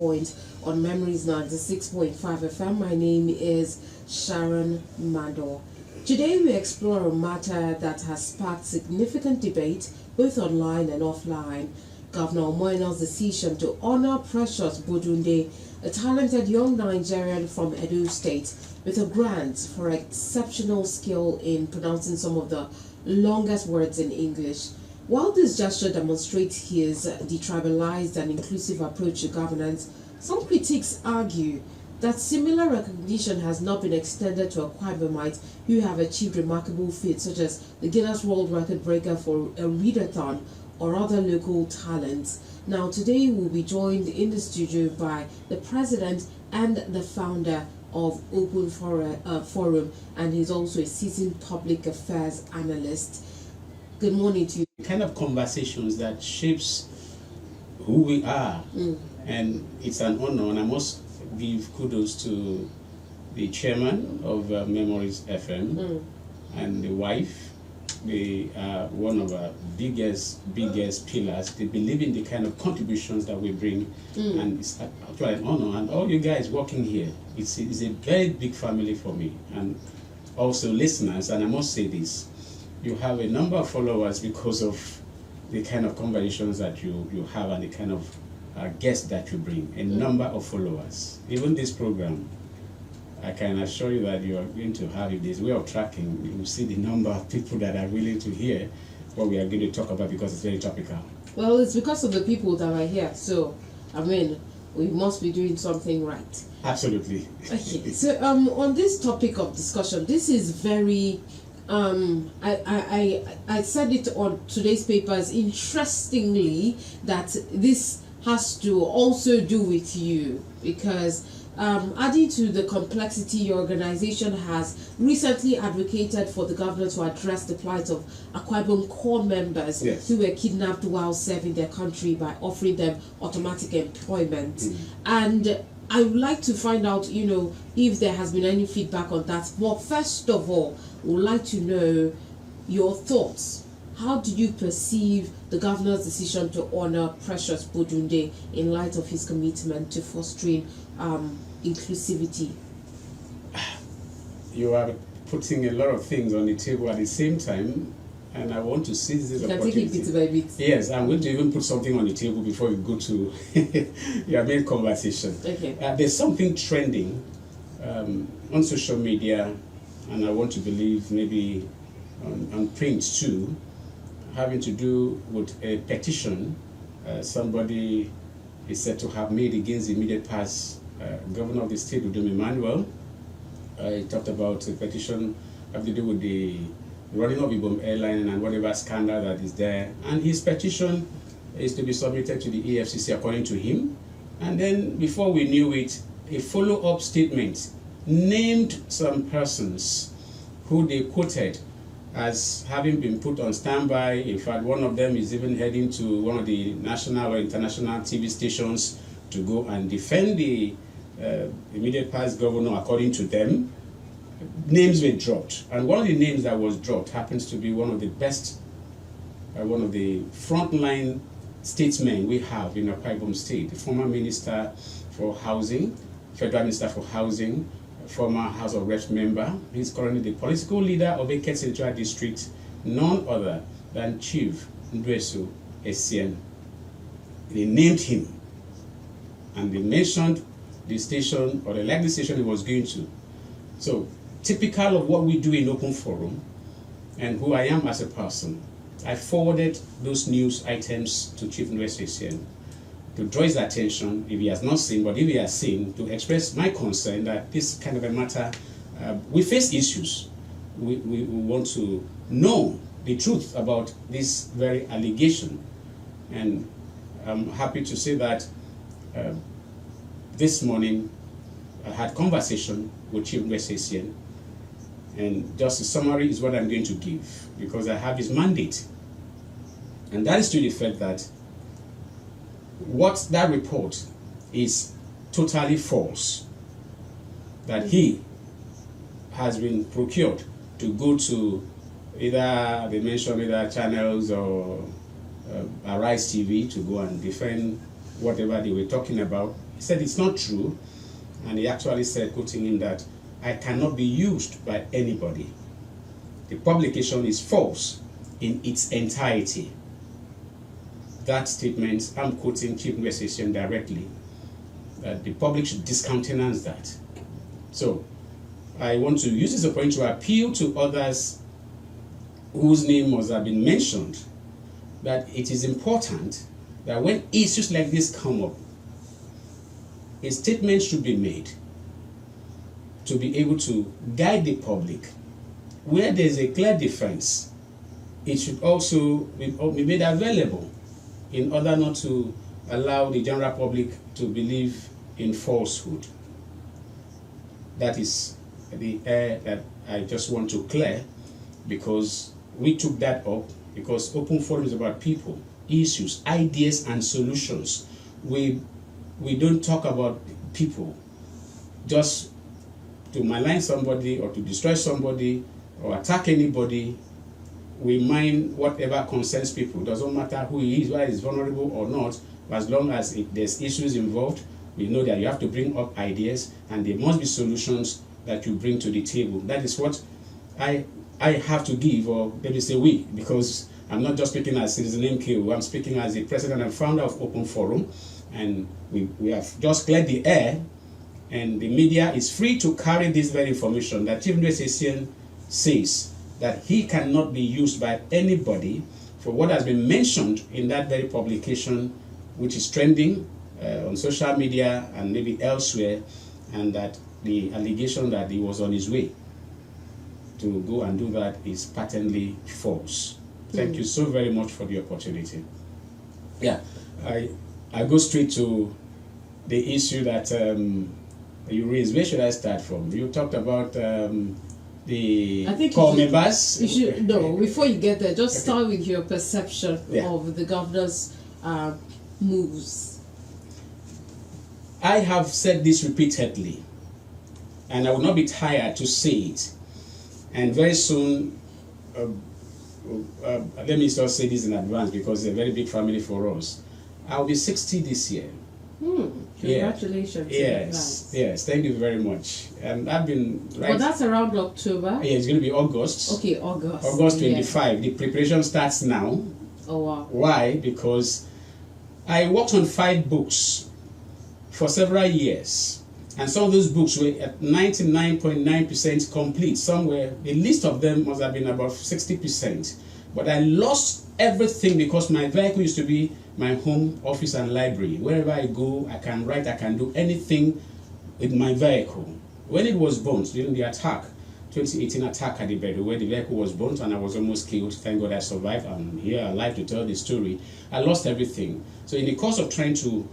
point on Memories 96.5 FM. My name is Sharon Mando. Today we explore a matter that has sparked significant debate both online and offline. Governor Omoeno's decision to honor Precious Bodunde, a talented young Nigerian from Edo State, with a grant for exceptional skill in pronouncing some of the longest words in English. While this gesture demonstrates his detribalized and inclusive approach to governance, some critics argue that similar recognition has not been extended to Akwa Ibomites who have achieved remarkable feats such as the Guinness World Record breaker for a readathon or other local talents. Now today we'll be joined in the studio by the president and the founder of Open Forum, and he's also a seasoned public affairs analyst. Good morning to you. Kind of conversations that shapes who we are, and it's an honor, and I must give kudos to the chairman of Memories FM and the wife. They are one of our biggest pillars. They believe in the kind of contributions that we bring, and it's actually an honor. And all you guys working here, it's a very big family for me, and also listeners. And I must say this: you have a number of followers because of the kind of conversations that you have and the kind of guests that you bring. A number of followers. Even this program, I can assure you that you are going to have, if there's a way of tracking, you will see the number of people that are willing to hear what we are going to talk about because it's very topical. Well, it's because of the people that are here. So, I mean, we must be doing something right. Absolutely. Okay. So, on this topic of discussion, this is very... I said it on today's papers, interestingly, that this has to also do with you because adding to the complexity, your organization has recently advocated for the governor to address the plight of Akwa Ibom core members who were kidnapped while serving their country by offering them automatic employment. And I would like to find out, if there has been any feedback on that. But first of all, we would like to know your thoughts. How do you perceive the governor's decision to honor Precious Bodunde in light of his commitment to fostering inclusivity? You are putting a lot of things on the table at the same time, and I want to seize this opportunity. You can take it bit by bit. Yes, I'm going to even put something on the table before we go to your main conversation. Okay. There's something trending on social media, and I want to believe maybe on print too, having to do with a petition somebody is said to have made against the immediate past governor of the state, Udom Emmanuel. He talked about a petition having to do with the running of Ibom Airline and whatever scandal that is there. And his petition is to be submitted to the EFCC according to him. And then before we knew it, a follow-up statement named some persons who they quoted as having been put on standby. In fact, one of them is even heading to one of the national or international TV stations to go and defend the immediate past governor according to them. Names were dropped, and one of the names that was dropped happens to be one of the best, one of the frontline statesmen we have in Akwa Ibom State, the former Minister for Housing, Federal Minister for Housing, former House of Reps member. He's currently the political leader of Eket Central District, none other than Chief Ndweso Essien. They named him, and they mentioned the station, or the likely station he was going to. So, typical of what we do in Open Forum, and who I am as a person, I forwarded those news items to Chief Ndweso Essien to draw his attention, if he has not seen, but if he has seen, to express my concern that this kind of a matter, we face issues. We want to know the truth about this very allegation. And I'm happy to say that this morning I had conversation with Chief Ndweso Essien, and just a summary is what I'm going to give, because I have his mandate. And that is to the effect that what that report is totally false, that he has been procured to go to either, they mentioned either channels or Arise TV to go and defend whatever they were talking about. He said it's not true, and he actually said, quoting him, that I cannot be used by anybody. The publication is false in its entirety. That statement, I'm quoting Chief Nwesesian directly, that the public should discountenance that. So, I want to use this opportunity to appeal to others whose name must have been mentioned, that it is important that when issues like this come up, a statement should be made to be able to guide the public. Where there is a clear difference, it should also be made available in order not to allow the general public to believe in falsehood. That is the air that I just want to clear, because we took that up because Open Forum is about people, issues, ideas, and solutions. We don't talk about people just to malign somebody or to destroy somebody or attack anybody. We mind whatever concerns people. Doesn't matter who he is, whether he's vulnerable or not, as long as there's issues involved, we know that you have to bring up ideas and there must be solutions that you bring to the table. That is what I have to give, or let me say we, because I'm not just speaking as Citizen MKO, I'm speaking as the president and founder of Open Forum, and we have just cleared the air, and the media is free to carry this very information that Chief Nwesesian says that he cannot be used by anybody for what has been mentioned in that very publication, which is trending on social media and maybe elsewhere, and that the allegation that he was on his way to go and do that is patently false. Thank you so very much for the opportunity. Yeah, I go straight to the issue that you raised. Where should I start from? You talked about the core members. You should, no, before you get there, just start with your perception of the governor's moves. I have said this repeatedly, and I will not be tired to say it. And very soon, let me just say this in advance because it's a very big family for us. I'll be 60 this year. Congratulations. Yes, thank you very much. And I've been Well, that's around October. Yeah, it's going to be August. Okay, August. August 25. The preparation starts now. Oh wow. Why? Because I worked on 5 books for several years. And some of those books were at 99.9% complete. Somewhere, the list of them must have been about 60%. But I lost everything because my vehicle used to be my home, office, and library. Wherever I go, I can write, I can do anything with my vehicle. When it was burnt during the attack, 2018 attack at the Bedu, where the vehicle was burnt and I was almost killed, thank God I survived. I'm here alive to tell the story. I lost everything. So in the course of trying to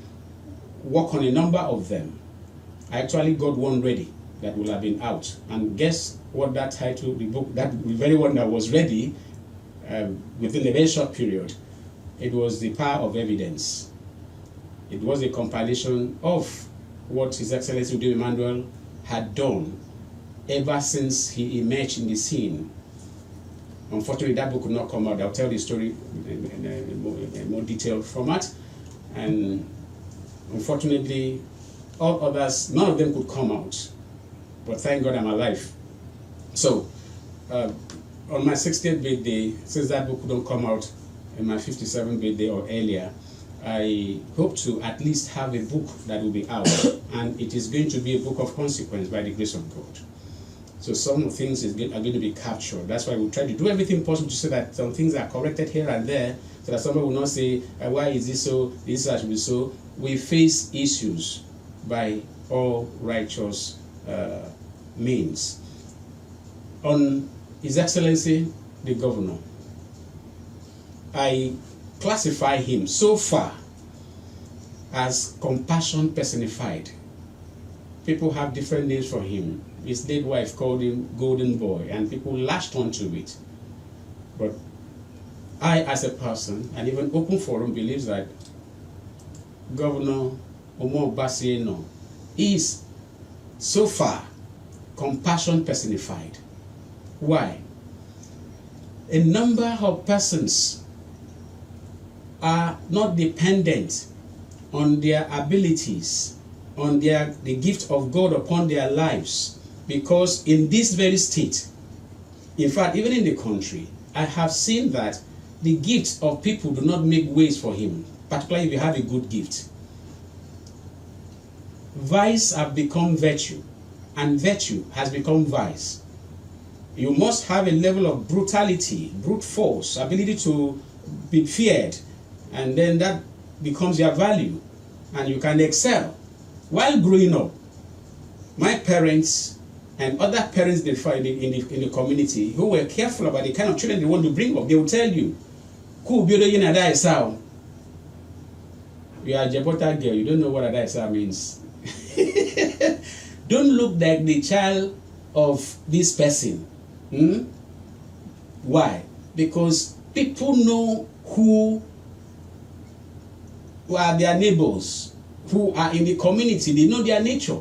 work on a number of them, I actually got one ready that will have been out. And guess what that title, the book, that very one that was ready within a very short period, it was The Power of Evidence. It was a compilation of what His Excellency Udo Emmanuel had done ever since he emerged in the scene. Unfortunately, that book could not come out. I'll tell the story in a more detailed format. And unfortunately, all others, none of them could come out. But thank God I'm alive. So, on my 60th birthday, since that book couldn't come out in my 57th birthday or earlier, I hope to at least have a book that will be out. And it is going to be a book of consequence by the grace of God. So some things are going to be captured. That's why we try to do everything possible to say that some things are corrected here and there, so that somebody will not say, why is this so, this should be so. We face issues by all righteous means. On His Excellency, the Governor, I classify him so far as compassion personified. People have different names for him. His late wife called him Golden Boy, and people latched onto it. But I, as a person, and even Open Forum, believes that Governor Omo Basieno is so far compassion personified. Why? A number of persons are not dependent on their abilities on the gift of God upon their lives, because in this very state, in fact, even in the country, I have seen that the gifts of people do not make ways for him, particularly if you have a good gift. Vice have become virtue, and virtue has become vice. You must have a level of brutality, brute force, ability to be feared, and then that becomes your value, and you can excel. While growing up, my parents and other parents in the community who were careful about the kind of children they want to bring up, they will tell you, you are a Jebota girl, you don't know what Adaisa means. Don't look like the child of this person. Why? Because people know who are their neighbors, who are in the community. They know their nature,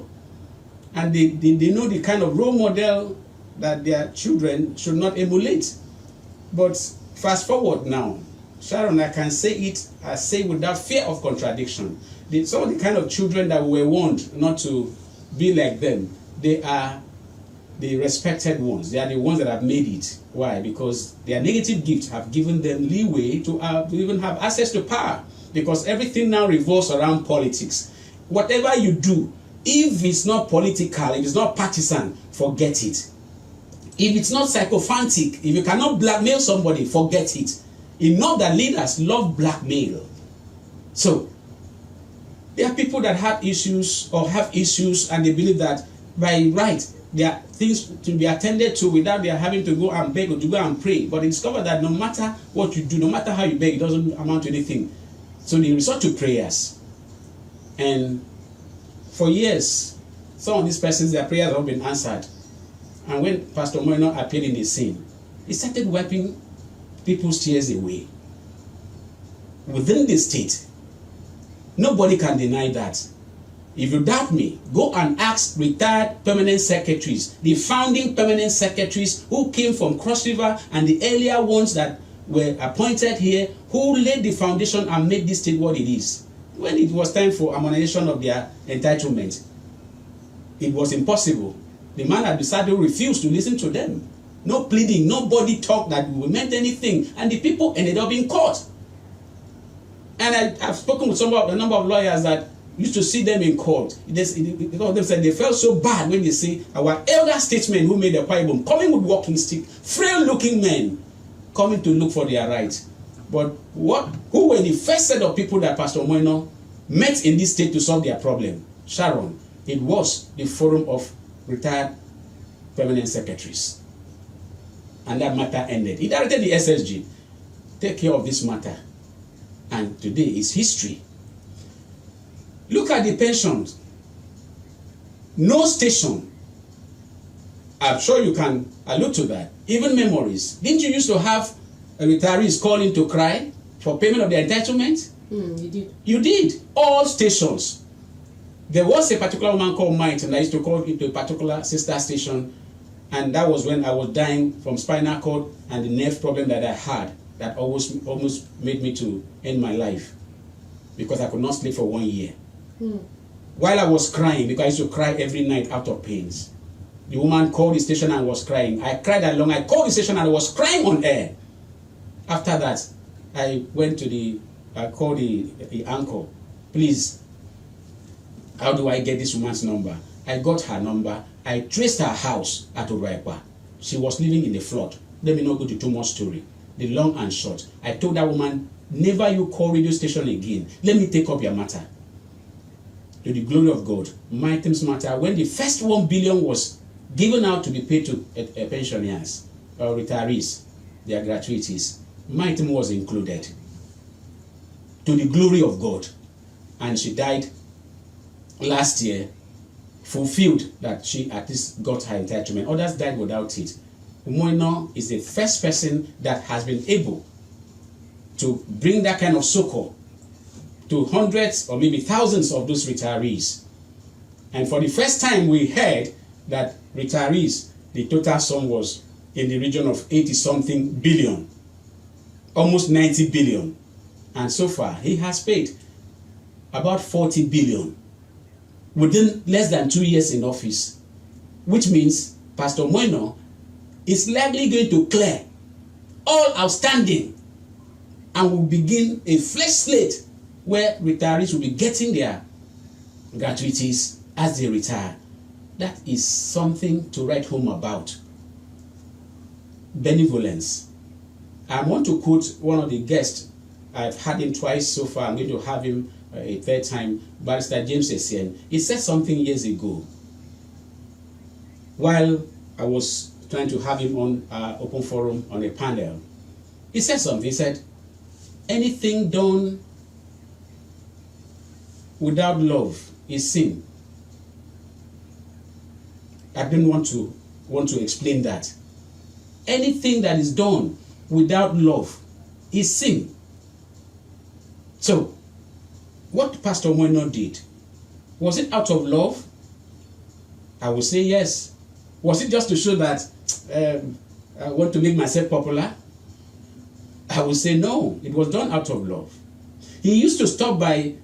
and they know the kind of role model that their children should not emulate. But fast forward now, Sharon, I can say it, I say without fear of contradiction. Some of the kind of children that we were warned not to be like them, they are the respected ones. They are the ones that have made it. Why? Because their negative gifts have given them leeway to even have access to power. Because everything now revolves around politics. Whatever you do, if it's not political, if it's not partisan, forget it. If it's not sycophantic, if you cannot blackmail somebody, forget it. Enough that leaders love blackmail. So, there are people that have issues or have issues, and they believe that by right, there are things to be attended to without their having to go and beg or to go and pray. But they discover that no matter what you do, no matter how you beg, it doesn't amount to anything. So they resort to prayers. And for years, some of these persons, their prayers have been answered. And when Pastor Moino appeared in the scene, he started wiping people's tears away. Within the state, nobody can deny that. If you doubt me, go and ask retired permanent secretaries, the founding permanent secretaries who came from Cross River and the earlier ones that were appointed here, who laid the foundation and made this state what it is. When it was time for harmonization of their entitlement, it was impossible. The man had decided to refuse to listen to them. No pleading, nobody talked that we meant anything, and the people ended up in court. And I've spoken with a number of lawyers that used to see them in court. Because they said they felt so bad when they see our elder statesmen who made the Bible coming with walking stick, frail-looking men coming to look for their rights. But who were the first set of people that Pastor Moino met in this state to solve their problem? Sharon. It was the forum of retired permanent secretaries. And that matter ended. He directed the SSG. Take care of this matter. And today is history. Look at the pensions. No station. I'm sure you can allude to that. Even memories. Didn't you used to have retirees calling to cry for payment of their entitlement? You did. You did. All stations. There was a particular woman called Might, and I used to call into a particular sister station, and that was when I was dying from spinal cord and the nerve problem that I had that almost made me to end my life because I could not sleep for 1 year. While I was crying, because I used to cry every night out of pains, the woman called the station and was crying. I cried that long. I called the station and I was crying on air. After that, I called the anchor. Please, how do I get this woman's number? I got her number. I traced her house at Uraipa. She was living in the flood. Let me not go to too much story. The long and short. I told that woman, never you call radio station again. Let me take up your matter. To the glory of God, my things matter. When the first 1 billion was given out to be paid to pensioners or retirees, their gratuities, my team was included. To the glory of God. And she died last year, fulfilled that she at least got her entitlement. Others died without it. Moino is the first person that has been able to bring that kind of succor to hundreds or maybe thousands of those retirees. And for the first time we heard that retirees, the total sum was in the region of 80-something billion, almost 90 billion. And so far, he has paid about 40 billion within less than 2 years in office, which means Pastor Moino is likely going to clear all outstanding and will begin a fresh slate where retirees will be getting their gratuities as they retire. That is something to write home about. Benevolence. I want to quote one of the guests. I've had him twice so far. I'm going to have him a third time, Barrister James Essien. He said something years ago while I was trying to have him on open forum on a panel. He said something. He said, anything done without love is sin. I didn't want to explain that. Anything that is done without love is sin. So, what Pastor Moino did, was it out of love? I would say yes. Was it just to show that I want to make myself popular? I would say no. It was done out of love. He used to stop by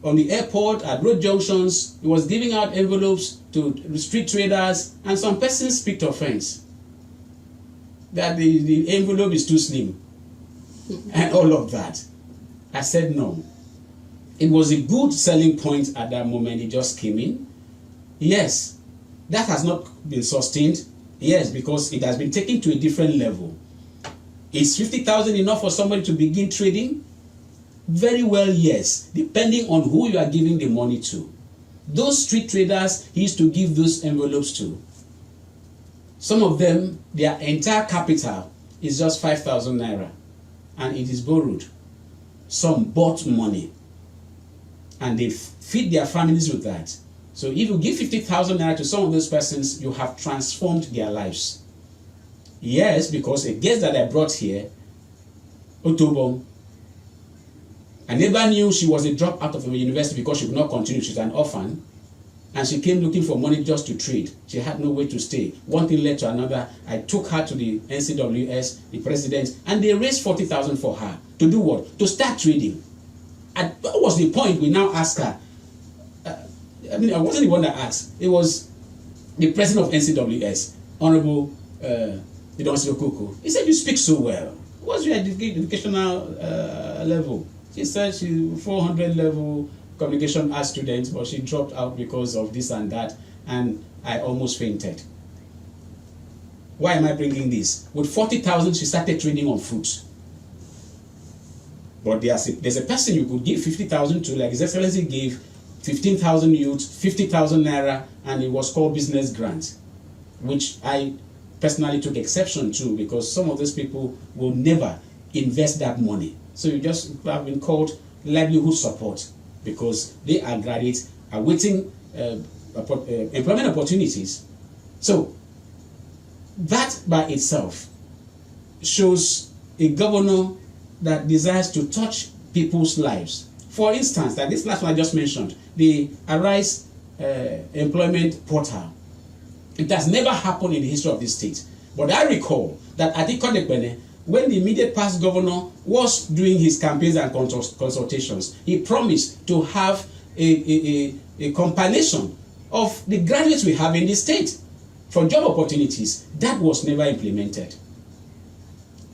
on the airport, at road junctions. He was giving out envelopes to street traders, and some persons picked offense that the envelope is too slim and all of that. I said no. It was a good selling point at that moment. It just came in. Yes, that has not been sustained. Yes, because it has been taken to a different level. Is 50,000 enough for somebody to begin trading? Very well, yes, depending on who you are giving the money to. Those street traders he used to give those envelopes to. Some of them, their entire capital is just 5,000 naira, and it is borrowed. Some bought money, and they feed their families with that. So if you give 50,000 naira to some of those persons, you have transformed their lives. Yes, because a guest that I brought here, Otobong, I never knew she was a dropout of a university because she could not continue. She's an orphan. And she came looking for money just to trade. She had no way to stay. One thing led to another. I took her to the NCWS, the president, and they raised 40,000 for her. To do what? To start trading. And what was the point? We now ask her. I wasn't the one that asked. It was the president of NCWS, Honorable Idonsi Okoko. He said, you speak so well. What's your educational level? She said she's 400 level communication arts student, but she dropped out because of this and that, and I almost fainted. Why am I bringing this? With 40,000, she started trading on fruits. But there's a person you could give 50,000 to, like His Excellency gave 15,000 youths, 50,000 naira, and it was called business grant, which I personally took exception to because some of those people will never invest that money. So you just have been called livelihood support because they are graduates awaiting employment opportunities. So that by itself shows a governor that desires to touch people's lives. For instance, like this last one I just mentioned, the Arise employment portal. It has never happened in the history of this state. But I recall that at Ikot-Ekpene, when the immediate past governor was doing his campaigns and consultations, he promised to have a compilation of the graduates we have in the state for job opportunities. That was never implemented.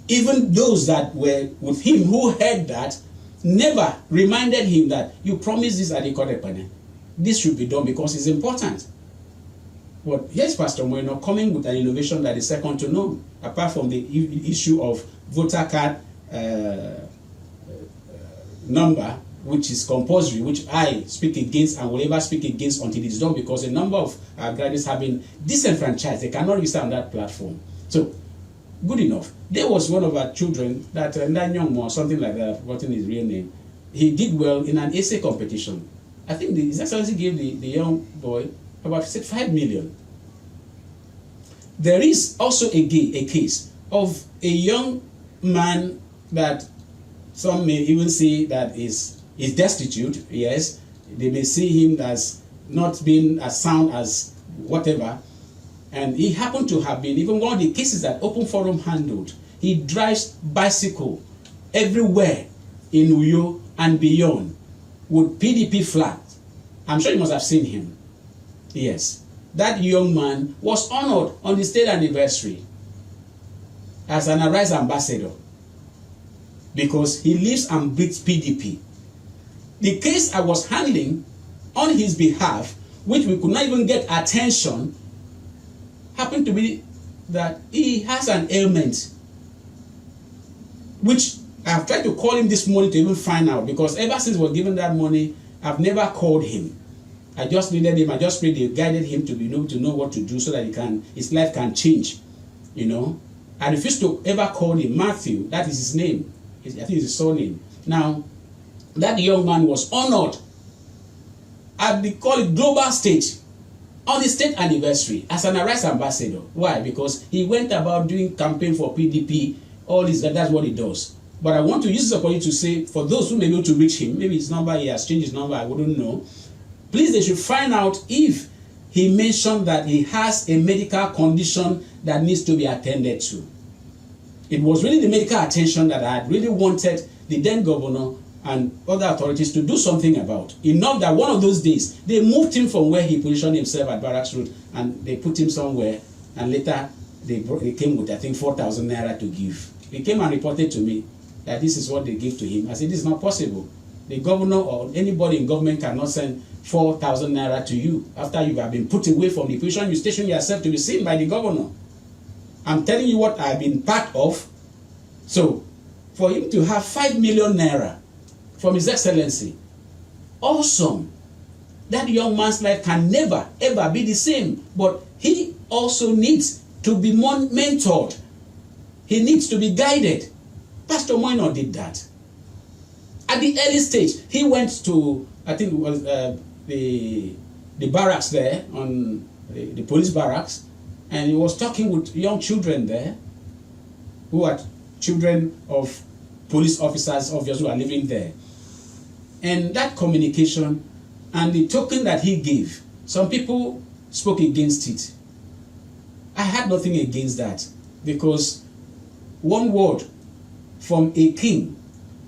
Even those that were with him who heard that never reminded him that you promised this at Ikot-Ekpene. This should be done because it's important. But here's Pastor Moino coming with an innovation that is second to none, apart from the issue of voter card number, which is compulsory, which I speak against and will ever speak against until it's done, because a number of graduates have been disenfranchised. They cannot register on that platform. So, good enough. There was one of our children, that Ndanyong or something like that, I've forgotten his real name. He did well in an essay competition. I think His Excellency gave the young boy about 5 million. There is also a case of a young man that some may even say that is destitute. Yes, they may see him as not being as sound as whatever, and he happened to have been even one of the cases that Open Forum handled. He drives bicycle everywhere in Uyo and beyond with PDP flag. I'm sure you must have seen him. Yes. That young man was honored on the state anniversary as an Arise ambassador because he lives and breathes PDP. The case I was handling on his behalf, which we could not even get attention, happened to be that he has an ailment, which I've tried to call him this morning to even find out, because ever since we were given that money, I've never called him. I just needed him. I just prayed they guided him to be able to know what to do so that his life can change. You know, I refused to ever call him. Matthew, that is his name. I think it's his surname. Now, that young man was honored at the call it global stage on the state anniversary as an Arise ambassador. Why? Because he went about doing campaign for PDP. All this, that's what he does. But I want to use this opportunity to say, for those who may be able to reach him, maybe his number, he has changed his number, I wouldn't know. Please, they should find out if he mentioned that he has a medical condition that needs to be attended to. It was really the medical attention that I had really wanted the then governor and other authorities to do something about. Enough that one of those days, they moved him from where he positioned himself at Barracks Road and they put him somewhere, and later they came with, I think, 4,000 naira to give. He came and reported to me that this is what they give to him. I said, this is not possible. The governor or anybody in government cannot send 4,000 naira to you after you have been put away from the position you station yourself to be seen by the governor. I'm telling you what I've been part of. So, for him to have 5 million naira from His Excellency, awesome. That young man's life can never, ever be the same. But he also needs to be mentored. He needs to be guided. Pastor Moino did that. At the early stage, he went to, I think it was the barracks there, on the police barracks, and he was talking with young children there, who are children of police officers, obviously, who are living there. And that communication and the token that he gave, some people spoke against it. I had nothing against that, because one word from a king,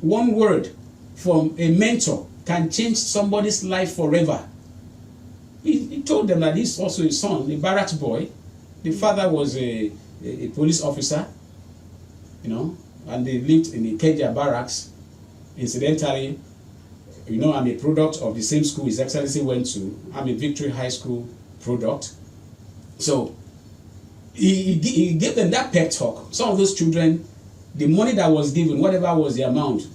one word from a mentor can change somebody's life forever. He told them that he's also his son, a barracks boy. The father was a police officer, you know, and they lived in the Kedia barracks. Incidentally, you know, I'm a product of the same school His Excellency went to. I'm a Victory High School product. So he gave them that pep talk. Some of those children, the money that was given, whatever was the amount,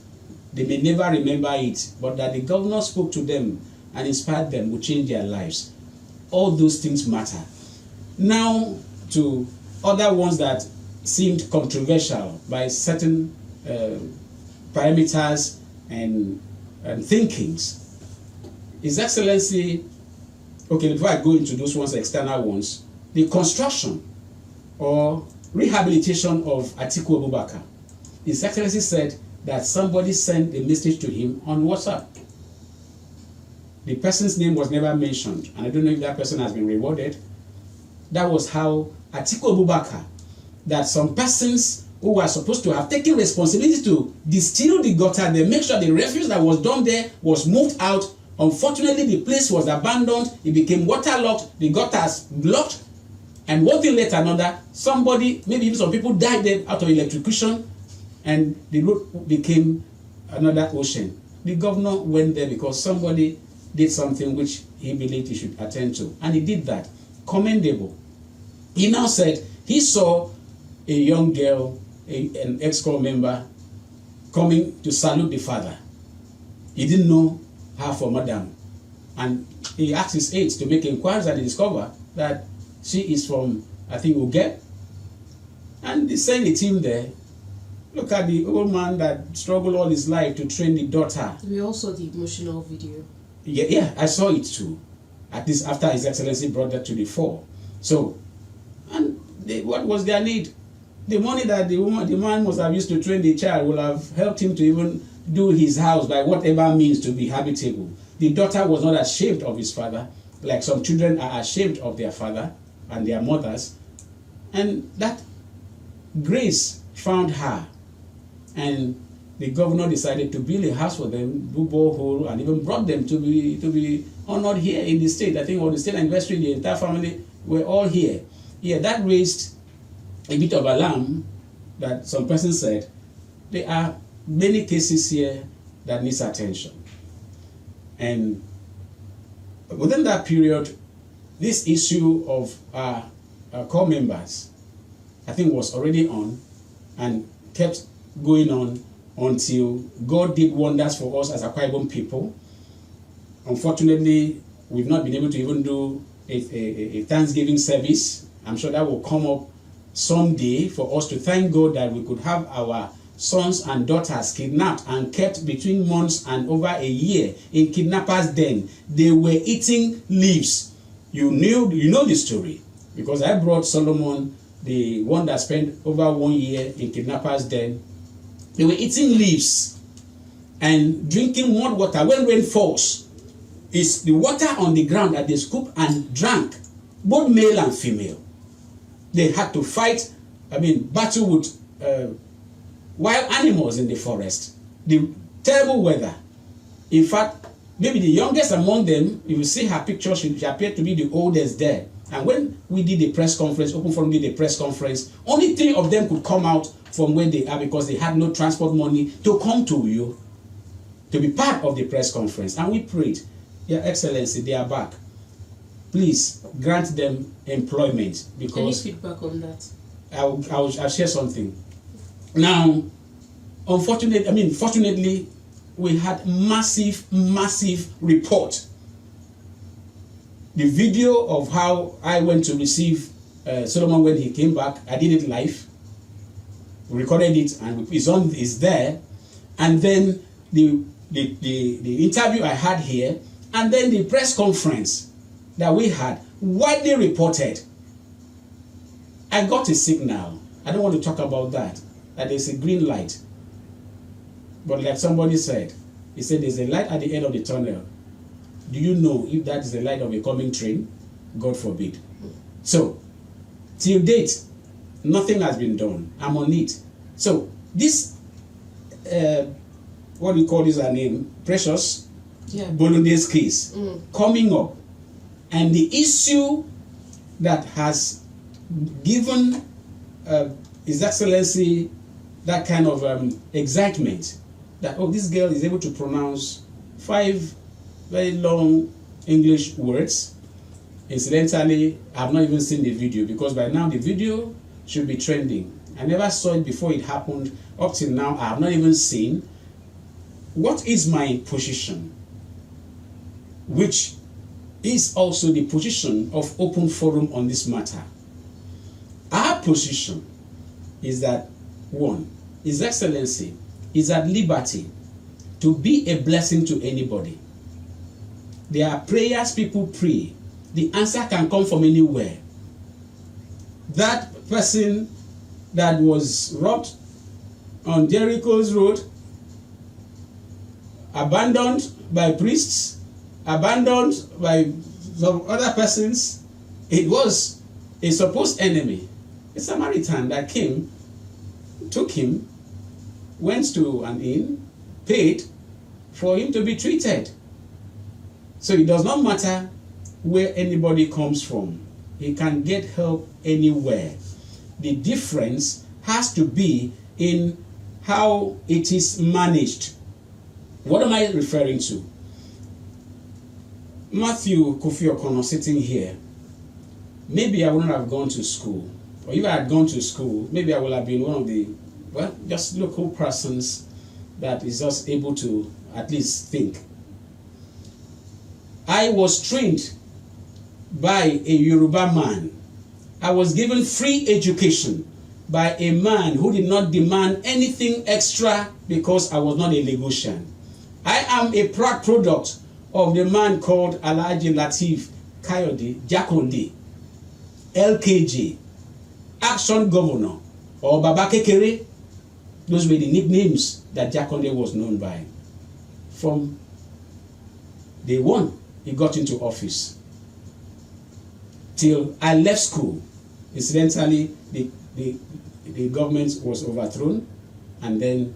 they may never remember it, but that the governor spoke to them and inspired them would change their lives. All those things matter. Now, to other ones that seemed controversial by certain parameters and thinkings. His Excellency, okay, before I go into those ones, external ones, the construction or rehabilitation of Atiku Abubakar, His Excellency said that somebody sent a message to him on WhatsApp. The person's name was never mentioned, and I don't know if that person has been rewarded. That was how Atiku Abubakar, that some persons who were supposed to have taken responsibility to distill the gutter, they make sure the refuse that was done there was moved out. Unfortunately, the place was abandoned, it became waterlogged, the gutters blocked, and one thing led to another. Somebody, maybe even some people died there out of electrocution, and the road became another ocean. The governor went there because somebody did something which he believed he should attend to, and he did that. Commendable. He now said he saw a young girl, an ex-corps member, coming to salute the father. He didn't know her for madam, and he asked his aides to make inquiries, and he discovered that she is from, I think, Uge. And they sent a team there. Look at the old man that struggled all his life to train the daughter. We also saw the emotional video. Yeah, I saw it too. At least after His Excellency brought that to the fore. So, and what was their need? The money that the man must have used to train the child will have helped him to even do his house by whatever means to be habitable. The daughter was not ashamed of his father, like some children are ashamed of their father and their mothers. And that grace found her. And the governor decided to build a house for them, do borehole, and even brought them to be honored here in the state. I think on the state anniversary, the entire family were all here. Yeah, that raised a bit of alarm that some person said there are many cases here that needs attention. And within that period, this issue of our core members, I think, was already on and kept going on until God did wonders for us as Akwa Ibom people. Unfortunately, we've not been able to even do a Thanksgiving service. I'm sure that will come up someday for us to thank God that we could have our sons and daughters kidnapped and kept between months and over a year in kidnappers' den. They were eating leaves. You know the story, because I brought Solomon, the one that spent over 1 year in kidnappers' den. They were eating leaves and drinking mud water. When rain falls, it's the water on the ground that they scoop and drank, both male and female. They had to fight, battle with wild animals in the forest. The terrible weather. In fact, maybe the youngest among them, if you see her picture, she appeared to be the oldest there. And when we did the press conference, Open Forum did a press conference, only 3 of them could come out from where they are because they had no transport money to come to you to be part of the press conference. And we prayed, Your Excellency, they are back. Please grant them employment. Because any feedback on that? I'll share something. Now, fortunately, we had massive report. The video of how I went to receive Solomon when he came back, I did it live. We recorded it and it's there. And then the interview I had here, and then the press conference that we had, widely reported. I got a signal. I don't want to talk about that there's a green light. But like somebody said, he said there's a light at the end of the tunnel. Do you know if that is the light of a coming train? God forbid. So, till date, nothing has been done. I'm on it. So, this, what do you call this her name? Precious Bolognese case coming up. And the issue that has given His Excellency that kind of excitement that, oh, this girl is able to pronounce 5 very long English words. Incidentally, I have not even seen the video, because by now the video should be trending. I never saw it before it happened. Up till now, I have not even seen. What is my position? Which is also the position of Open Forum on this matter. Our position is that, 1, His Excellency is at liberty to be a blessing to anybody. There are prayers people pray. The answer can come from anywhere. That person that was robbed on Jericho's road, abandoned by priests, abandoned by some other persons, it was a supposed enemy, a Samaritan that came, took him, went to an inn, paid for him to be treated. So it does not matter where anybody comes from. He can get help anywhere. The difference has to be in how it is managed. What am I referring to? Matthew Kofi Okono sitting here. Maybe I wouldn't have gone to school. Or if I had gone to school, maybe I would have been one of the, just local persons that is just able to at least think. I was trained by a Yoruba man. I was given free education by a man who did not demand anything extra because I was not a Lagosian. I am a proud product of the man called Alhaji Lateef Kayode Jakonde, LKJ, Action Governor, or Baba Kekere. Those were the nicknames that Jakonde was known by. From day one, he got into office till I left school. Incidentally, the government was overthrown, and then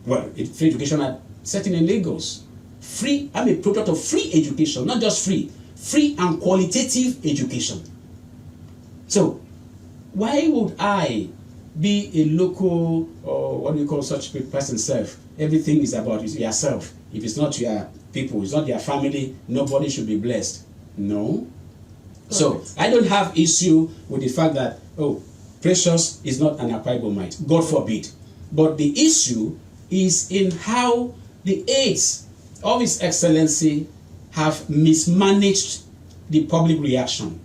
Well, free education are certain in Lagos. Free, I'm a product of free education, not just free and qualitative education. So, why would I be a local, or what do you call such person self? Everything is about yourself. If it's not your people, it's not your family, nobody should be blessed. No. So, I don't have issue with the fact that, oh, Precious is not an Akwa Ibomite. God forbid. But the issue is in how the aides of His Excellency have mismanaged the public reaction.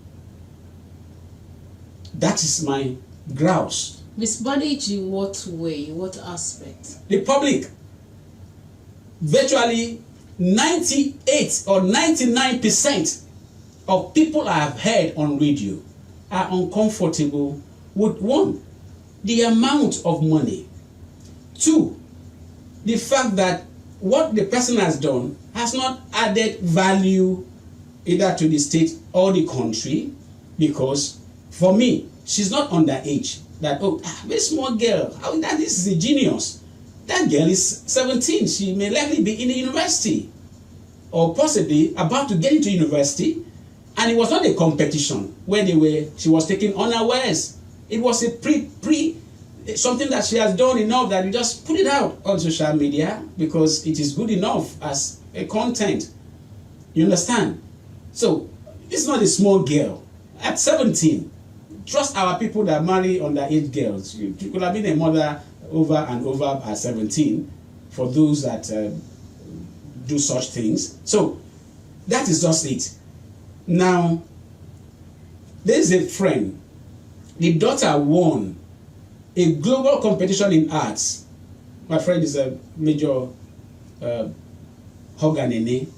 That is my grouse. Mismanaged in what way? What aspect? The public, virtually 98 or 99% of people I have heard on radio are uncomfortable with, one, the amount of money. Two, the fact that what the person has done has not added value either to the state or the country, because for me, she's not underage. That, oh, very small girl, this is a genius. That girl is 17. She may likely be in a university or possibly about to get into university, and it was not a competition where she was taking unawares. It was a something that she has done enough that you just put it out on social media because it is good enough as a content. You understand? So, it's not a small girl. At 17, trust our people that marry underage girls. You could have been a mother over and over at 17 for those that do such things. So, that is just it. Now, there's a friend. The daughter won a global competition in arts. My friend is a Major Hoganene.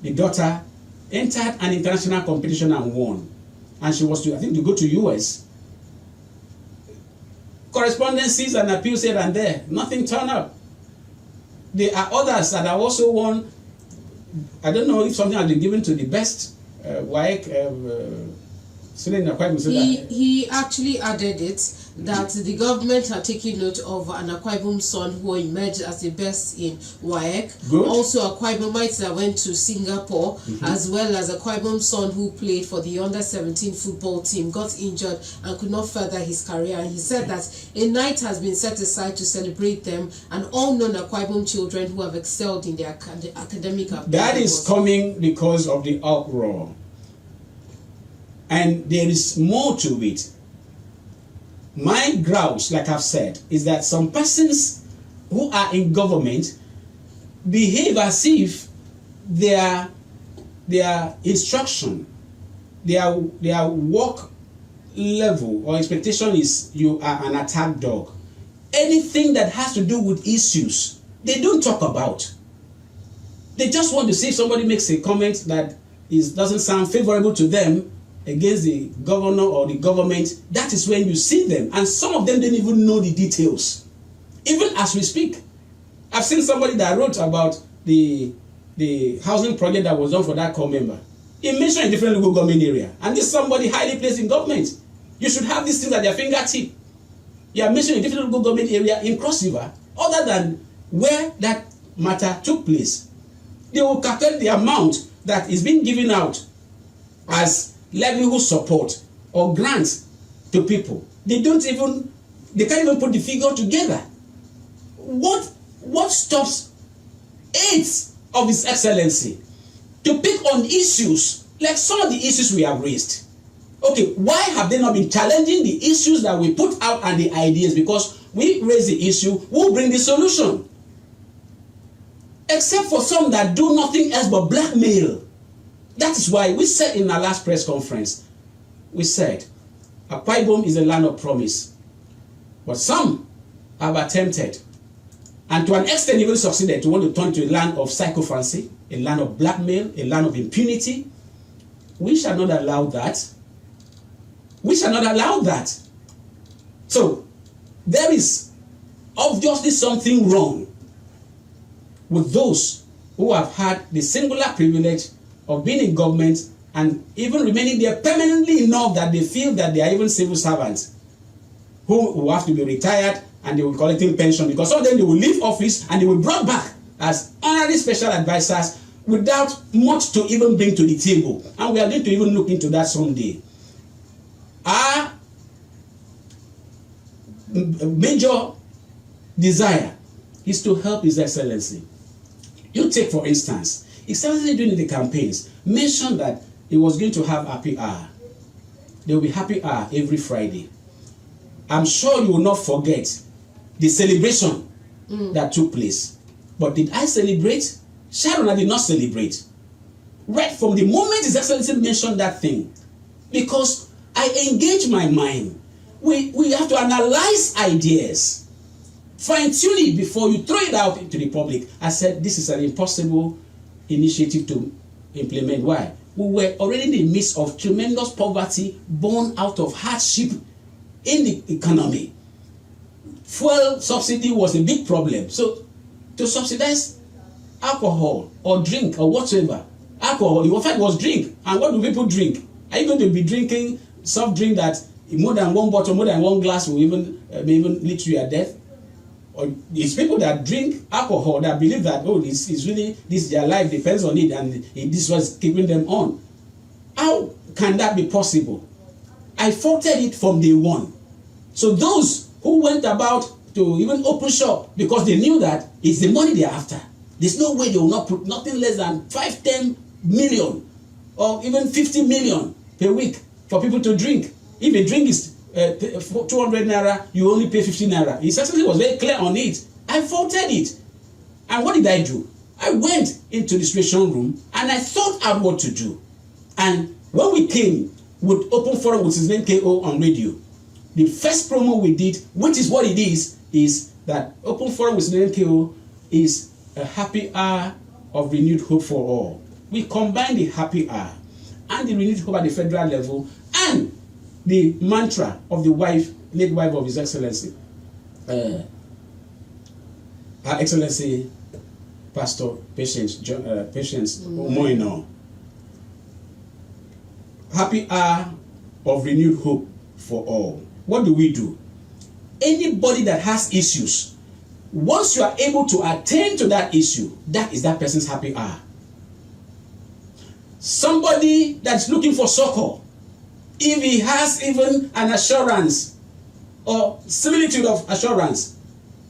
The daughter entered an international competition and won. And she was to, I think, to go to US. Correspondences and appeals here and there. Nothing turned up. There are others that have also won. I don't know if something has been given to the best WAEC He actually added it that the government had taken note of an Akwa Ibom son who emerged as the best in WAEC. Good. Also, Akwa Ibomites that went to Singapore, as well as Akwa Ibom son who played for the under-17 football team, got injured and could not further his career. And he said that a night has been set aside to celebrate them and all known Akwa Ibom children who have excelled in their academic abilities. That is coming because of the uproar. And there is more to it. My grouse, like I've said, is that some persons who are in government behave as if their instruction, their work level or expectation is you are an attack dog. Anything that has to do with issues, they don't talk about. They just want to see if somebody makes a comment that doesn't sound favorable to them against the governor or the government. That is when you see them, and some of them don't even know the details. Even as we speak, I've seen somebody that wrote about the housing project that was done for that core member. He mentioned a different local government area, and this is somebody highly placed in government. You should have these things at your fingertip. You are mentioning a different local government area in Cross River, other than where that matter took place. They will calculate the amount that is being given out as livelihood support or grants to people. They can't even put the figure together. What stops aides of His Excellency to pick on issues like some of the issues we have raised? Okay, why have they not been challenging the issues that we put out and the ideas? Because we raise the issue, we'll bring the solution. Except for some that do nothing else but blackmail. That is why we said in our last press conference, we said, Akwa Ibom is a land of promise. But some have attempted, and to an extent even succeeded, to want to turn it to a land of sycophancy, a land of blackmail, a land of impunity. We shall not allow that. We shall not allow that. So, there is obviously something wrong with those who have had the singular privilege of being in government and even remaining there permanently enough that they feel that they are even civil servants who have to be retired and they will be collecting pension, because some of them they will leave office and they will be brought back as honorary special advisors without much to even bring to the table. And we are going to even look into that someday. Our major desire is to help His Excellency. You take, for instance, His Excellency during the campaigns mentioned that he was going to have happy hour. There will be happy hour every Friday. I'm sure you will not forget the celebration that took place. But did I celebrate? Sharon, I did not celebrate. Right from the moment His Excellency mentioned that thing, because I engage my mind. We have to analyze ideas, fine-tune it before you throw it out into the public. I said this is an impossible initiative to implement. Why? We were already in the midst of tremendous poverty born out of hardship in the economy. Fuel subsidy was a big problem. So to subsidize alcohol or drink or whatsoever, alcohol, in fact, was drink. And what do people drink? Are you going to be drinking soft drink that more than one bottle, more than one glass will even lead to your death? Or it's people that drink alcohol that believe that, oh, this is really, their life depends on it, and this was keeping them on. How can that be possible? I faulted it from day one. So those who went about to even open shop because they knew that it's the money they're after, there's no way they will not put nothing less than 5-10 million or even 50 million per week for people to drink. If a drink is 200 naira, you only pay 50 naira. His Excellency was very clear on it. I faulted it. And what did I do? I went into the situation room and I thought out what to do. And when we came with Open Forum with his name KO on radio, the first promo we did, which is what it is that Open Forum with his name KO is a happy hour of renewed hope for all. We combine the happy hour and the renewed hope at the federal level and the mantra of the late wife of His Excellency, Her Excellency Pastor Patience Omoino. Happy hour of renewed hope for all. What do? Anybody that has issues, once you are able to attend to that issue, that is that person's happy hour. Somebody that's looking for succor, if he has even an assurance or similitude of assurance,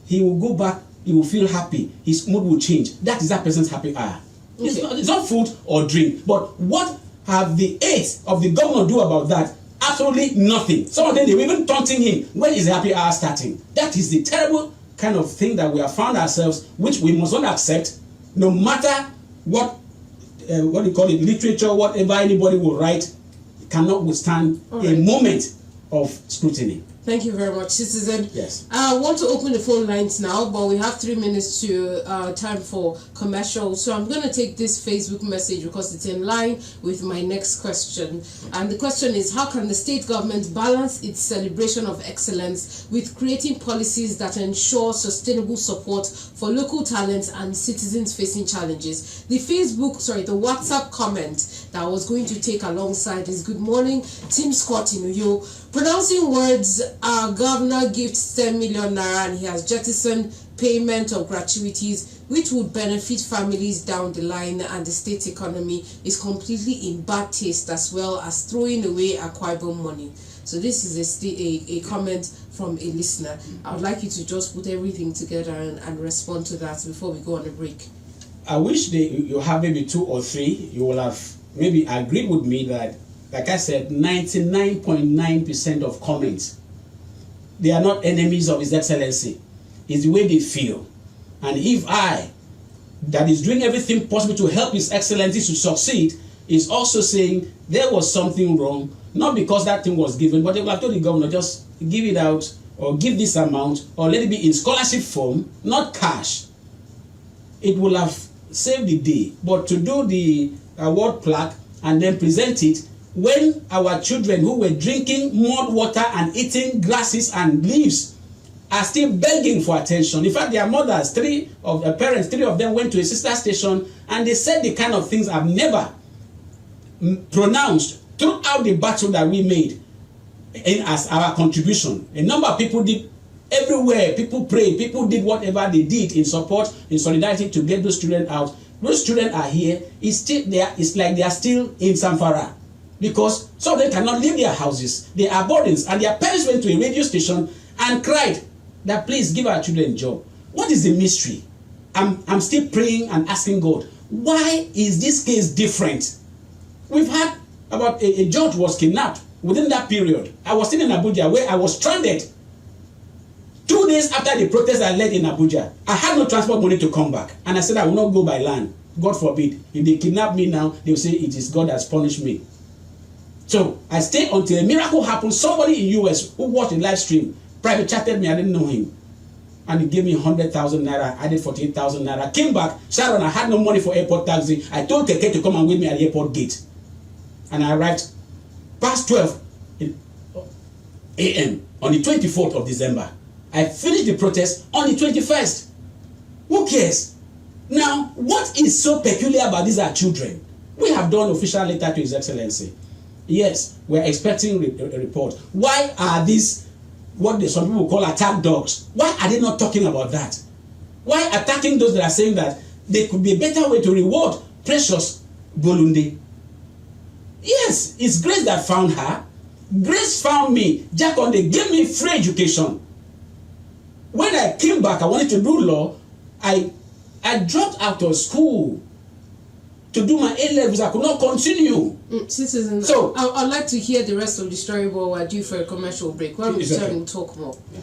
he will go back, he will feel happy, his mood will change. That is that person's happy hour. Okay. It's not food or drink, but what have the aides of the governor do about that? Absolutely nothing. Some of them, they were even taunting him. When is the happy hour starting? That is the terrible kind of thing that we have found ourselves, which we must not accept, no matter what do you call it, literature, whatever anybody will write, cannot withstand a moment of scrutiny. Thank you very much, Citizen. Yes. I want to open the phone lines now, but we have 3 minutes to time for commercial. So I'm going to take this Facebook message because it's in line with my next question. And the question is, how can the state government balance its celebration of excellence with creating policies that ensure sustainable support for local talents and citizens facing challenges? The WhatsApp comment that I was going to take alongside is, good morning, Team Scott in Uyo. Pronouncing words, our governor gives 10 million naira and he has jettisoned payment of gratuities which would benefit families down the line, and the state economy is completely in bad taste, as well as throwing away Akwa Ibom money. So this is a comment from a listener. I would like you to just put everything together and respond to that before we go on a break. I wish you have maybe 2 or 3. You will have maybe agreed with me that, like I said, 99.9% of comments, they are not enemies of His Excellency. It's the way they feel. And if I, that is doing everything possible to help His Excellency to succeed, is also saying there was something wrong, not because that thing was given, but they will have told the governor, just give it out, or give this amount, or let it be in scholarship form, not cash. It will have saved the day. But to do the award plaque and then present it, when our children who were drinking mud water and eating grasses and leaves are still begging for attention. In fact, their mothers, 3 of their parents, 3 of them went to a sister station and they said the kind of things I've never pronounced throughout the battle that we made as our contribution. A number of people did Everywhere, people prayed, people did whatever they did in support, in solidarity to get those children out. Those children are here. It's still there. It's like they are still in Zamfara, because some of them cannot leave their houses. They are burdens, and their parents went to a radio station and cried that please give our children a job. What is the mystery? I'm still praying and asking God, why is this case different? We've had about a judge was kidnapped within that period. I was still in Abuja where I was stranded. 2 days after the protest I led in Abuja, I had no transport money to come back. And I said I will not go by land. God forbid. If they kidnap me now, they will say it is God that's punished me. So I stayed until a miracle happened. Somebody in US who watched the live stream private chatted me. I didn't know him. And he gave me 100,000 naira. I did 48,000 naira. Came back. Sharon, I had no money for airport taxi. I told Keke to come and wait me at the airport gate. And I arrived past 12 a.m. on the 24th of December. I finished the protest on the 21st. Who cares? Now, what is so peculiar about these are children? We have done official letter to His Excellency. Yes, we're expecting a report. Why are these, what some people call attack dogs? Why are they not talking about that? Why attacking those that are saying that there could be a better way to reward Precious Bolunde? Yes, it's Grace that found her. Grace found me. Jakonde gave me free education. When I came back, I wanted to do law. I dropped out of school to do my A-levels. I could not continue. Citizen, so I'd like to hear the rest of the story, but we're due for a commercial break. When we return, we'll talk more. Yeah.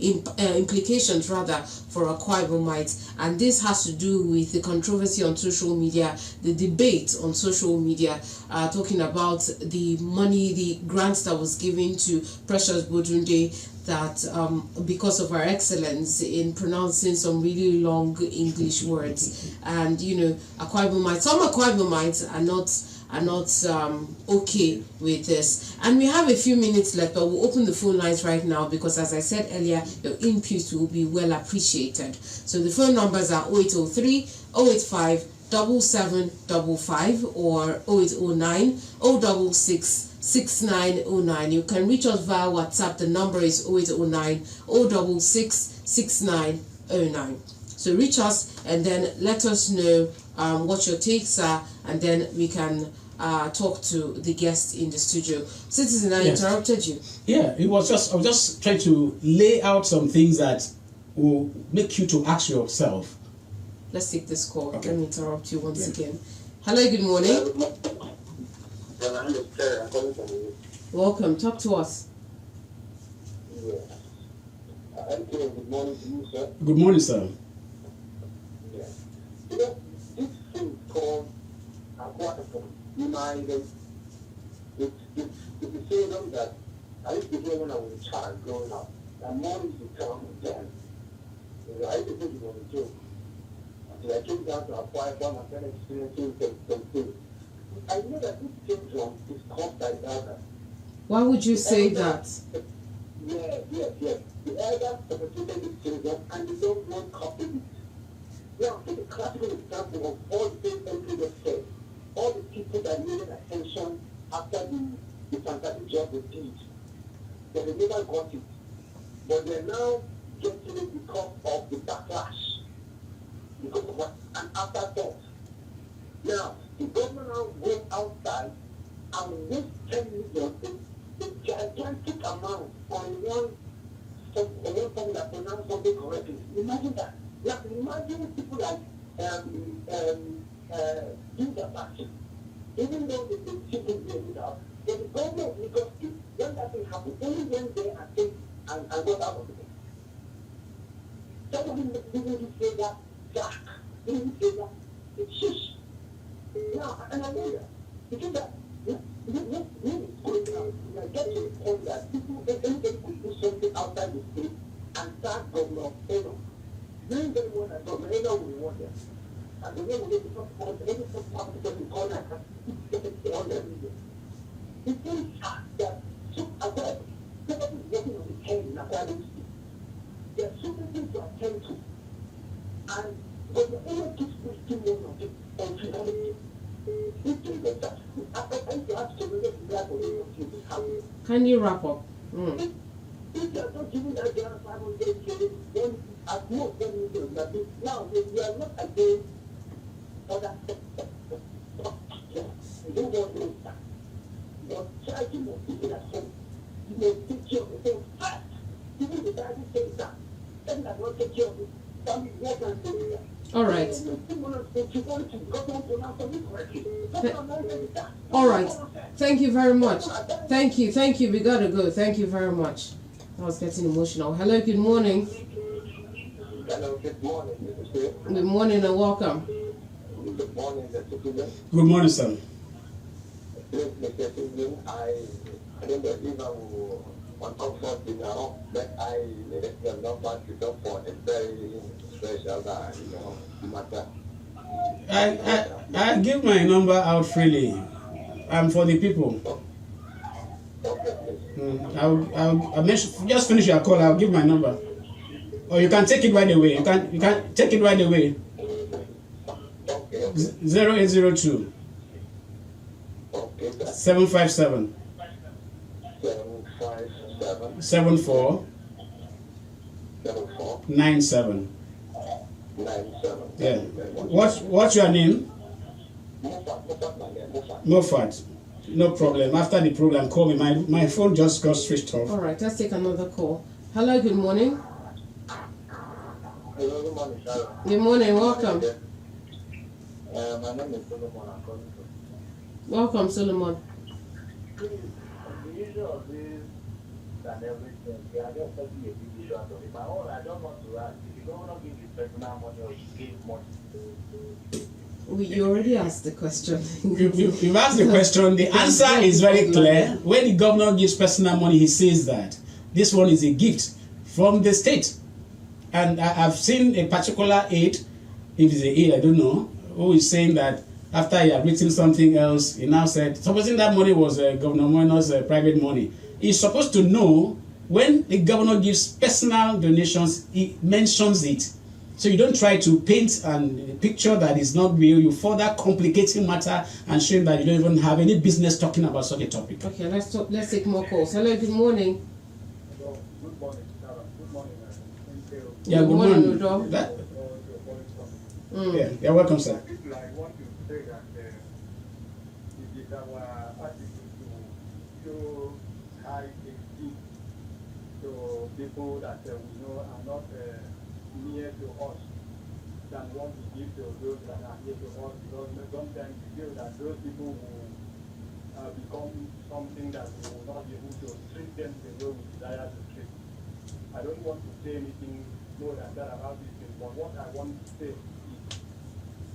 Implications rather for Akwa Ibomites, and this has to do with the controversy on social media, the debate on social media, talking about the money, the grants that was given to Precious Bodunde, that because of her excellence in pronouncing some really long English words, and Akwa Ibomites, some Akwa Ibomites are not okay with this. And we have a few minutes left, but we'll open the phone lines right now because, as I said earlier, your input will be well appreciated. So the phone numbers are 0803 085 7755 or 0809 066 6909. You can reach us via WhatsApp. The number is 0809 066 6909. So reach us and then let us know what your takes are, and then we can talk to the guest in the studio. Citizen, I interrupted you. Yeah, I was just trying to lay out some things that will make you to ask yourself. Let's take this call. Okay. Let me interrupt you once again. Hello, good morning. Welcome. Talk to us. Good morning to you, sir. Good morning, sir. Yeah. You know, this thing called aquaticum, it's a serum that I used to hear when I was a child growing up. My mom used to tell me then. I used to think it was a joke. Until I came down to aquaticum and started experiencing some things. I know that this syndrome is caused by elders. Why would you say that? Yes. The elders perpetrated this syndrome and the young one copied it. Now, take a classical example of all the things that just said. All the people that needed attention after the fantastic job they did, but they never got it. But they're now getting it because of the backlash, because of what an afterthought. Now, the government now goes outside and waste 10 million, a gigantic amount on one something that pronounce something correctly. Imagine that. You have to imagine people like do the vaccine, even though they shouldn't do it out. But the government, because when that thing happened, only went there and think and got out of it. Some of them didn't say that Jack, didn't say that it's shush. Now, and I know that because that when it's going out, I get to the point that people, anybody could do something outside the state and start governor Eno. During the one that governor Eno will want them. And the way we get to talk about any political corner, it's very sad that somebody is working on the head in a private state. There are so many things to attend to. And when the owner keeps pushing one of it on humanity, Can you wrap up? If you are not giving that girl 500K, then at most 10 million. Now, we are not against other sectors. We don't want to start. But charging of people at home, you may take care of the thing fast. Even the Bible says that. Then that not take care of it. Family work and do that. All right. All right. Thank you very much. Thank you. We gotta go. Thank you very much. I was getting emotional. Hello, good morning. Hello, good morning. Good morning and welcome. Good morning, Mr. President. Good morning, sir. Mr. President, I don't know if I will uncomfort you now, but I need your number to go for a very special matter. I give my number out freely. I'm for the people. I'll just finish your call. I'll give my number, or you can take it right away. You can take it right away. 0802 757 74 97. Yeah. What's your name? Moffat. No problem. After the program, call me. My phone just got switched off. All right, let's take another call. Hello, good morning. Hello, good morning, sir. Good morning, welcome. My name is Solomon. I'm calling from. Welcome, Solomon. The issue of this and everything, we are just taking a big issue out of it. My own, I don't want to ask. If you don't want to give his personal money or you give money. You already asked the question. You've asked the question. The answer is very clear. When the governor gives personal money, he says that this one is a gift from the state. And I've seen a particular aide, if it's an aide, I don't know, who is saying that after he had written something else, he now said, supposing that money was Governor Moino's private money, he's supposed to know when the governor gives personal donations, he mentions it. So you don't try to paint a picture that is not real. You further complicating matter and showing that you don't even have any business talking about such a topic. Okay, let's take more calls. Hello, good morning. Hello, good morning, Sarah. Good morning. Thank you. Yeah, good morning. Udo. Yeah, you're welcome, sir. People, I want to say that it is our attitude to show high esteem to people that we know are not near to us than what we give to those that are near to us, because sometimes we feel that those people will become something that we will not be able to treat them the way we desire to treat. I don't want to say anything more than that about this thing, but what I want to say is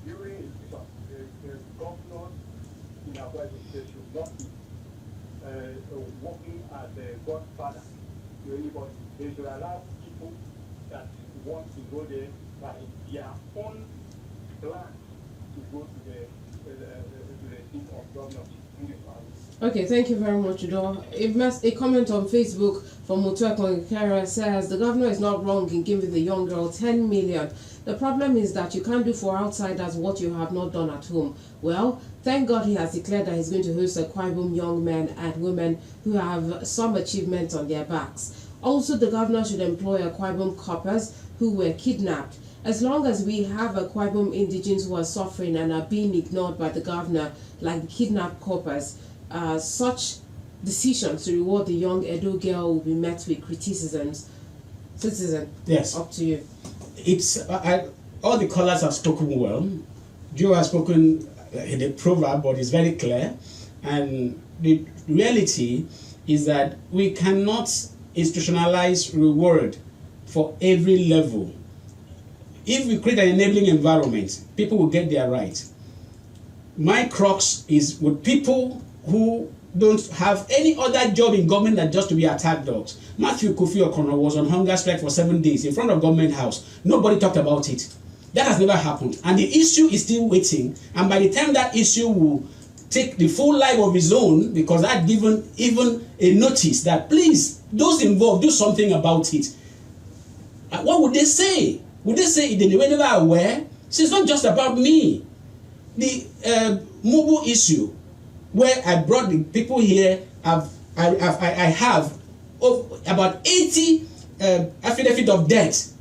during election, the governors in our state should not be working as a godfather to anybody. They should allow people that want to go there by their own plan to go to the seat of governors. Okay, thank you very much, Udo. A comment on Facebook from Mutua Kongikara says the governor is not wrong in giving the young girl 10 million. The problem is that you can't do for outsiders what you have not done at home. Well, thank God he has declared that he's going to host a Akwa Ibom young men and women who have some achievements on their backs. Also, the governor should employ Akwa Ibom coppers who were kidnapped. As long as we have Akwa Ibom indigents who are suffering and are being ignored by the governor, like the kidnapped coppers, such decisions to reward the young Edo girl will be met with criticisms. Citizen, yes, up to you. It's all the callers have spoken well. Joe has spoken in a proverb, but it's very clear. And the reality is that we cannot institutionalize reward for every level. If we create an enabling environment, people will get their right. My crux is with people who don't have any other job in government than just to be attack dogs. Matthew Kofi Okono was on hunger strike for 7 days in front of government house. Nobody talked about it. That has never happened. And the issue is still waiting. And by the time that issue will take the full life of its own, because I've given even a notice that please, those involved, do something about it. What would they say? Would they say they were never aware? So it's not just about me. The mobile issue, where I brought the people here, I have about 80 affidavit of death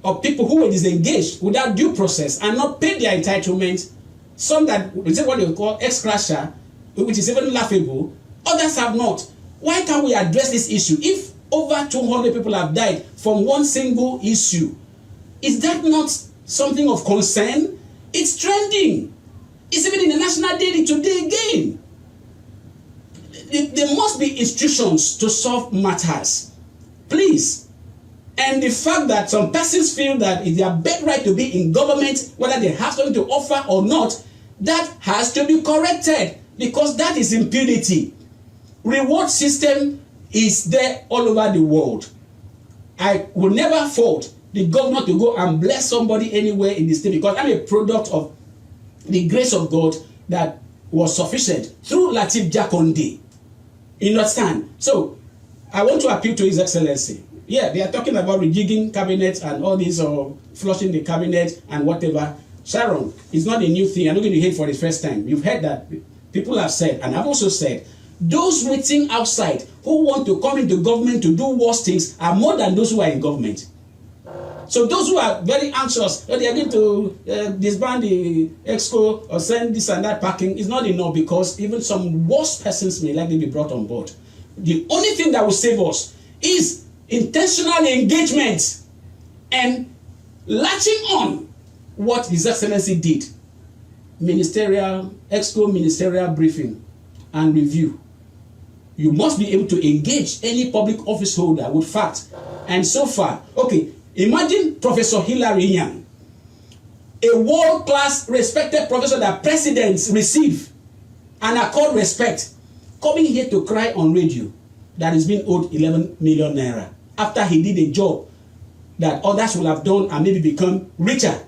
of people who were disengaged without due process and not paid their entitlement. Some that is what they call ex-crasher, which is even laughable. Others have not. Why can't we address this issue? If over 200 people have died from one single issue, is that not something of concern? It's trending. It's even in the national daily today again. There must be institutions to solve matters. Please. And the fact that some persons feel that it's their birthright to be in government, whether they have something to offer or not, that has to be corrected, because that is impunity. Reward system is there all over the world. I will never fault the governor to go and bless somebody anywhere in the state, because I'm a product of the grace of God that was sufficient through Lateef Jakonde. You understand? So I want to appeal to His Excellency. Yeah, they are talking about rejigging cabinet and all this, or flushing the cabinet and whatever. Sharon, it's not a new thing. I'm not going to hear it for the first time. You've heard that. People have said, and I've also said, those waiting outside who want to come into government to do worse things are more than those who are in government. So those who are very anxious, they are going to disband the EXCO or send this and that packing, is not enough, because even some worse persons may likely be brought on board. The only thing that will save us is intentional engagement and latching on what His Excellency did. Ministerial, EXCO ministerial briefing and review. You must be able to engage any public office holder with fact. And so far, okay, imagine Professor Hilary Yang, a world-class respected professor that presidents receive and accord respect, coming here to cry on radio that is being owed 11 million naira after he did a job that others will have done and maybe become richer.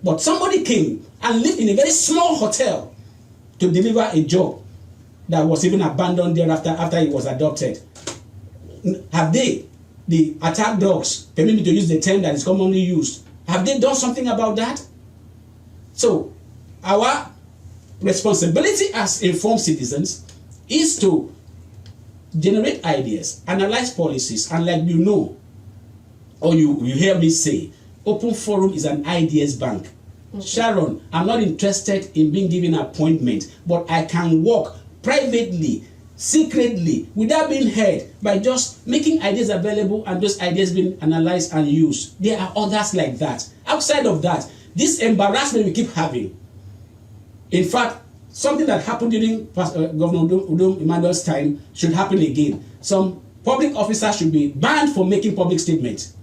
But somebody came and lived in a very small hotel to deliver a job that was even abandoned thereafter after he was adopted. Have they, the attack dogs, permit me to use the term that is commonly used, Have they done something about that? So, our responsibility as informed citizens is to generate ideas, analyze policies, and like you know, or you hear me say, Open Forum is an ideas bank. Okay. Sharon, I'm not interested in being given an appointment, but I can work privately, secretly, without being heard, by just making ideas available and those ideas being analyzed and used. There are others like that. Outside of that, this embarrassment we keep having. In fact, something that happened during Governor Udom Emmanuel's time should happen again. Some public officers should be banned from making public statements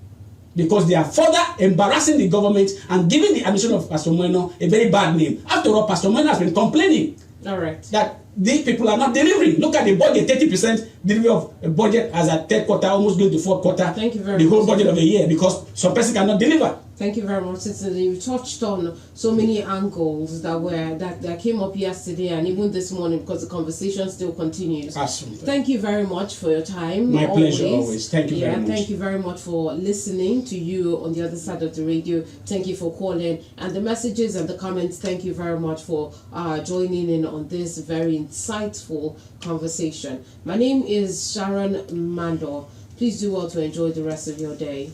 because they are further embarrassing the government and giving the administration of Pastor Moreno a very bad name. After all, Pastor Moreno has been complaining that these people are not delivering. Look at the budget, 30% delivery of a budget as a third quarter, almost going to fourth quarter. Thank you very much. The whole budget of a year because some person cannot deliver. Thank you very much, Sister. You touched on so many angles that came up yesterday and even this morning because the conversation still continues. Absolutely. Thank you very much for your time. My pleasure always. Thank you very much. Thank you very much for listening to you on the other side of the radio. Thank you for calling and the messages and the comments. Thank you very much for joining in on this very insightful conversation. My name is Sharon Mandor. Please do well to enjoy the rest of your day.